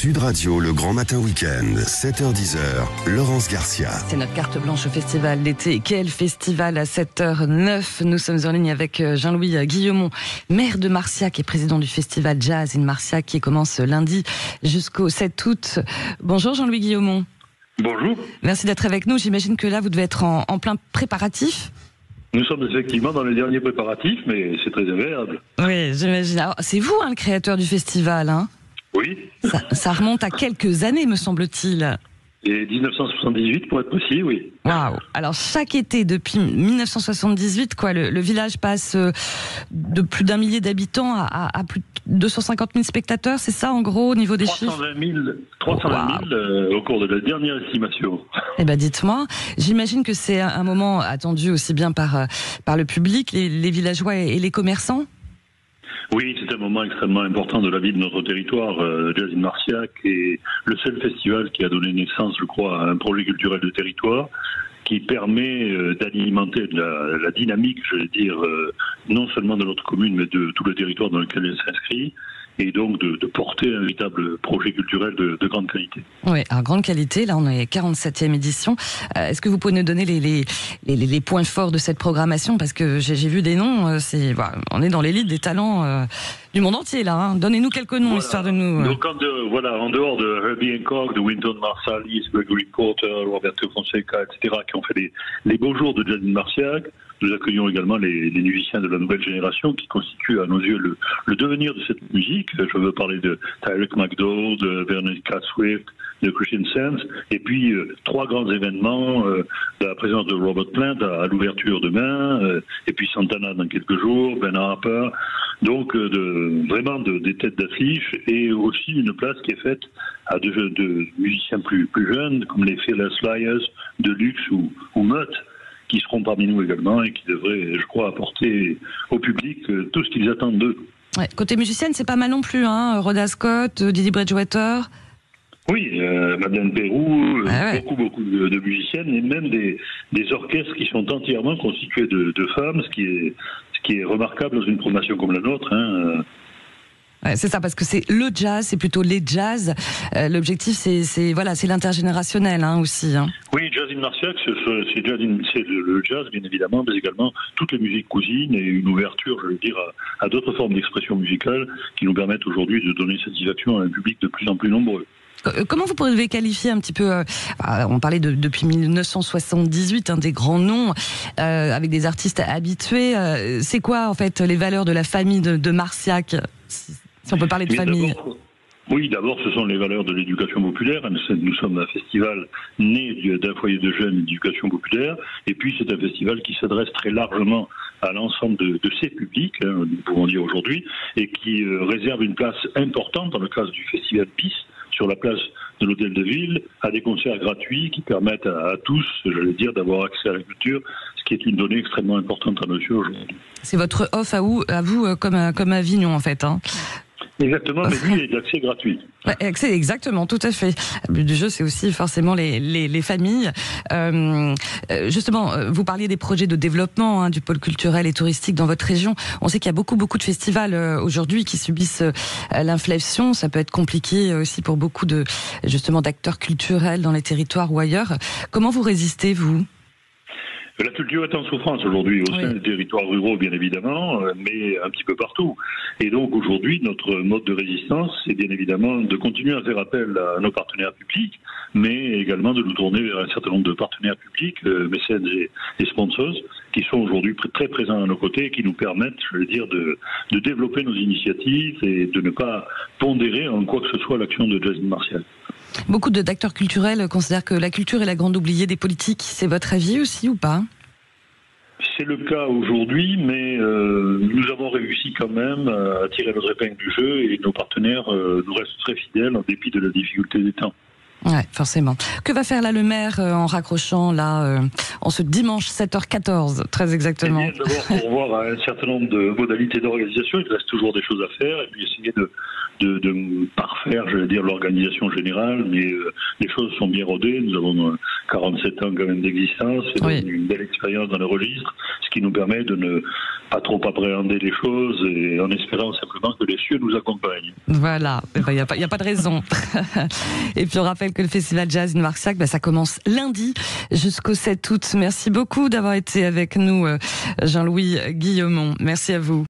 Sud Radio, le Grand Matin Week-end, 7h-10h, Laurence Garcia. C'est notre carte blanche au festival d'été. Quel festival à 7h09. Nous sommes en ligne avec Jean-Louis Guillaumont, maire de Marciac et président du festival Jazz in Marciac qui commence lundi jusqu'au 7 août. Bonjour Jean-Louis Guillaumont. Bonjour. Merci d'être avec nous. J'imagine que là, vous devez être en plein préparatif. Nous sommes effectivement dans les derniers préparatifs, mais c'est très agréable. Oui, j'imagine. Alors, c'est vous, le créateur du festival, hein ? Oui. Ça remonte à quelques années, me semble-t-il. Et 1978, pour être précis, oui. Waouh. Alors, chaque été, depuis 1978, le village passe de plus d'1 millier d'habitants à plus de 250 000 spectateurs, c'est ça, en gros, au niveau des chiffres ? 320 000 au cours de la dernière estimation. Eh ben, dites-moi, j'imagine que c'est un moment attendu aussi bien par le public, les villageois et les commerçants ? Oui, c'est un moment extrêmement important de la vie de notre territoire, Jazz in Marciac, et le seul festival qui a donné naissance, je crois, à un projet culturel de territoire qui permet d'alimenter la dynamique, je vais dire, non seulement de notre commune, mais de tout le territoire dans lequel elle s'inscrit, et donc de porter un véritable projet culturel de grande qualité. Oui, alors grande qualité, là on est 47e édition. Est-ce que vous pouvez nous donner les points forts de cette programmation ? Parce que j'ai vu des noms, on est dans l'élite des talents du monde entier là. Hein. Donnez-nous quelques noms, histoire de nous... Donc en dehors de Herbie Hancock, de Wynton Marsalis, Gregory Porter, Roberto Fonseca, etc., qui ont fait les beaux jours de Jazz in Marciac, nous accueillons également les musiciens de la nouvelle génération qui constituent à nos yeux le devenir de cette musique. Je veux parler de Tyrek McDowell, de Veronica Swift, de Christian Sands, et puis 3 grands événements, la présence de Robert Plant à l'ouverture demain, et puis Santana dans quelques jours, Ben Harper, donc vraiment des têtes d'affiche, et aussi une place qui est faite à de musiciens plus jeunes, comme les Fearless Liars, Deluxe ou Mutt, qui seront parmi nous également et qui devraient, je crois, apporter au public tout ce qu'ils attendent d'eux. Ouais, côté musicienne, c'est pas mal non plus, hein. Rhoda Scott, Didi Bridgewater. Oui, Madeleine Pérou, beaucoup de musiciennes et même des orchestres qui sont entièrement constitués de femmes, ce qui est remarquable dans une formation comme la nôtre. Hein. Ouais, c'est ça, parce que c'est le jazz, c'est plutôt les jazz. L'objectif, c'est l'intergénérationnel aussi. Hein. Oui, Jazz in Marciac, c'est le jazz, bien évidemment, mais également toutes les musiques cousines et une ouverture, je veux dire, à d'autres formes d'expression musicale qui nous permettent aujourd'hui de donner satisfaction à un public de plus en plus nombreux. Comment vous pourriez qualifier un petit peu, on parlait depuis 1978, des grands noms, avec des artistes habitués, c'est quoi en fait les valeurs de la famille de Marciac, si on peut parler de famille? D'abord, ce sont les valeurs de l'éducation populaire. Nous sommes un festival né d'un foyer de jeunes d'éducation populaire. Et puis, c'est un festival qui s'adresse très largement à l'ensemble de ces publics, nous pouvons dire aujourd'hui, et qui réserve une place importante dans le cadre du festival PIS, sur la place de l'Hôtel de Ville, à des concerts gratuits qui permettent à tous, d'avoir accès à la culture, ce qui est une donnée extrêmement importante à nos yeux aujourd'hui. C'est votre offre à vous comme à Avignon, en fait. Hein. Exactement, mais lui est d'accès gratuit. Ouais, exactement, tout à fait. Le but du jeu, c'est aussi forcément les familles. Justement, vous parliez des projets de développement du pôle culturel et touristique dans votre région. On sait qu'il y a beaucoup de festivals aujourd'hui qui subissent l'inflation. Ça peut être compliqué aussi pour beaucoup d'acteurs culturels dans les territoires ou ailleurs. Comment vous résistez, vous ? La culture est en souffrance aujourd'hui au sein des territoires ruraux, bien évidemment, mais un petit peu partout. Et donc aujourd'hui, notre mode de résistance, c'est bien évidemment de continuer à faire appel à nos partenaires publics, mais également de nous tourner vers un certain nombre de partenaires publics, mécènes et sponsors, qui sont aujourd'hui très présents à nos côtés et qui nous permettent, de développer nos initiatives et de ne pas pondérer en quoi que ce soit l'action de Jazz in Marciac. Beaucoup d'acteurs culturels considèrent que la culture est la grande oubliée des politiques. C'est votre avis aussi ou pas ? C'est le cas aujourd'hui, mais nous avons réussi quand même à tirer notre épingle du jeu et nos partenaires nous restent très fidèles en dépit de la difficulté des temps. Ouais, forcément. Que va faire là le maire en raccrochant en ce dimanche 7h14, très exactement? Eh bien, d'abord pour voir un certain nombre de modalités d'organisation, il reste toujours des choses à faire et puis essayer de parfaire, l'organisation générale, mais les choses sont bien rodées. Nous avons 47 ans quand même d'existence et une belle expérience dans le registre, ce qui nous permet de pas trop appréhender les choses et en espérant simplement que les cieux nous accompagnent. Voilà, il n'y a pas de raison. Et puis on rappelle que le Festival Jazz in Marciac, ça commence lundi jusqu'au 7 août. Merci beaucoup d'avoir été avec nous, Jean-Louis Guillemont. Merci à vous.